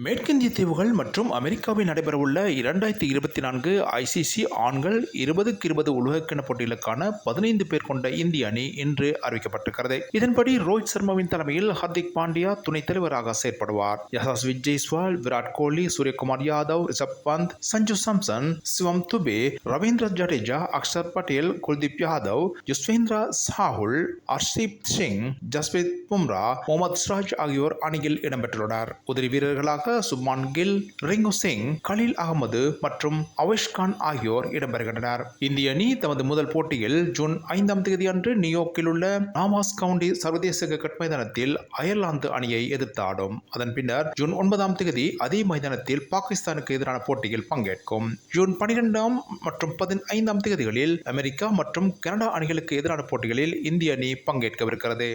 மேற்கிந்திய தீவுகள் மற்றும் அமெரிக்காவில் நடைபெறவுள்ள 2024 ஐசிசி ஆண்கள் 20-20 உலகக்கிண போட்டிகளுக்கான 15 பேர் கொண்ட இந்திய அணி இன்று அறிவிக்கப்பட்டிருக்கிறது. இதன்படி ரோஹித் சர்மாவின் தலைமையில் ஹர்திக் பாண்டியா துணைத் தலைவராக செயற்படுவார். யசஸ்வி ஜெய்ஸ்வால், விராட் கோலி, சூரியகுமார் யாதவ், ரிஷப் பந்த், சஞ்சு சாம்சன், சிவம் துபே, ரவீந்திர ஜடேஜா, அக்ஷர் பட்டேல், குல்தீப் யாதவ், யுஸ்வேந்திர சாஹல், ஹர்ஷீப் சிங், ஜஸ்பிரித் பும்ரா, முகமது சிராஜ் ஆகியோர் அணியில் இடம்பெற்றுள்ளனர். உதிரி வீரர்களாக சுப்மான் கில், ரிங்கு சிங், கலீல் அகமது மற்றும் அவேஷ் கான் ஆகியோர் இடம்பெறுகின்றனர். இந்திய அணி தமது முதல் போட்டியில் ஜூன் 5ஆம் தேதி அன்று நியூயார்க்கில் உள்ள நாமாஸ் கவுண்டி சர்வதேச கிரிக்கெட் மைதானத்தில் அயர்லாந்து அணியை எதிர்த்து ஆடும். அதன் பின்னர் ஜூன் 9ஆம் தேதி அதே மைதானத்தில் பாகிஸ்தானுக்கு எதிரான போட்டியில் பங்கேற்கும். ஜூன் 12ஆம் மற்றும் 15ஆம் தேதிகளில் அமெரிக்கா மற்றும் கனடா அணிகளுக்கு எதிரான போட்டிகளில் இந்திய அணி பங்கேற்கவிருக்கிறது.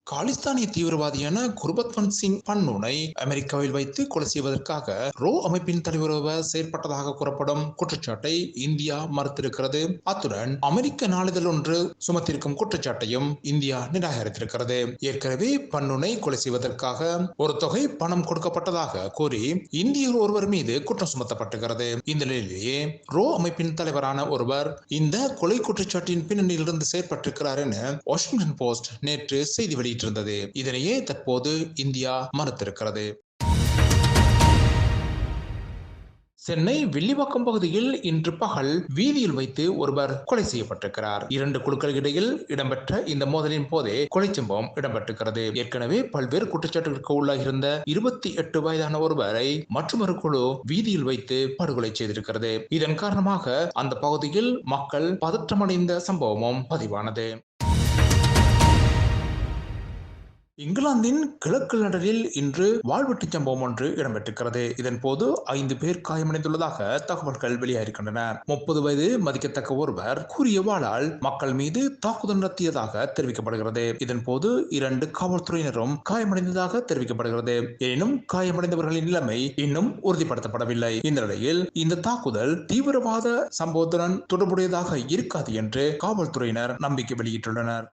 காலிஸ்தானிய தீவிரவாதியான குர்பத்வந்த் சிங் பன்னூனை அமெரிக்காவில் வைத்து கொலை செய்வதற்காக ரோ அமைப்பின் தலைவர் செயற்பட்டதாக கூறப்படும் குற்றச்சாட்டை இந்தியா மறுத்திருக்கிறது. அத்துடன் அமெரிக்க நாளிதழ் ஒன்று சுமத்திருக்கும் குற்றச்சாட்டையும் இந்தியா நிராகரித்திருக்கிறது. ஏற்கனவே பன்னூனை கொலை செய்வதற்காக ஒரு தொகை பணம் கொடுக்கப்பட்டதாக கூறி இந்தியர் ஒருவர் மீது குற்றம் சுமத்தப்பட்டிருக்கிறது. இந்த நிலையிலேயே ரோ அமைப்பின் தலைவரான ஒருவர் இந்த கொலை குற்றச்சாட்டின் பின்னணியிலிருந்து செயற்பட்டிருக்கிறார் என வாஷிங்டன் போஸ்ட் நேற்று செய்தி வெளியிட்டிருந்தது. இதனையே தற்போது இந்தியா மறுத்திருக்கிறது. சென்னை வில்லிவாக்கம் பகுதியில் இன்று பகல் வீதியில் வைத்து ஒருவர் கொலை செய்யப்பட்டிருக்கிறார். இரண்டு குழுக்கள் இடையில் இடம்பெற்ற இந்த மோதலின் போதே கொலை சம்பவம் இடம்பெற்றிருக்கிறது. ஏற்கனவே பல்வேறு குற்றச்சாட்டுகளுக்கு உள்ளாகியிருந்த 28 வயதான ஒருவரை மற்றொரு குழு வீதியில் வைத்து படுகொலை செய்திருக்கிறது. இதன் காரணமாக அந்த பகுதியில் மக்கள் பதற்றமடைந்த சம்பவமும் பதிவானது. இங்கிலாந்தின் கிழக்கு லண்டனில் இன்று வாழ்வெட்டு சம்பவம் ஒன்று இடம்பெற்றிருக்கிறது. இதன் போது 5 பேர் காயமடைந்துள்ளதாக தகவல்கள் வெளியாகின்றன. 30 வயது மதிக்கத்தக்க ஒருவர் கூறிய வாளால் மக்கள் மீது தாக்குதல் நடத்தியதாக தெரிவிக்கப்படுகிறது. இதன் போது 2 காவல்துறையினரும் காயமடைந்ததாக தெரிவிக்கப்படுகிறது. எனினும் காயமடைந்தவர்களின் நிலைமை இன்னும் உறுதிப்படுத்தப்படவில்லை. இந்த நிலையில் இந்த தாக்குதல் தீவிரவாத சம்பவத்துடன் தொடர்புடையதாக இருக்காது என்று காவல்துறையினர் நம்பிக்கை வெளியிட்டுள்ளனர்.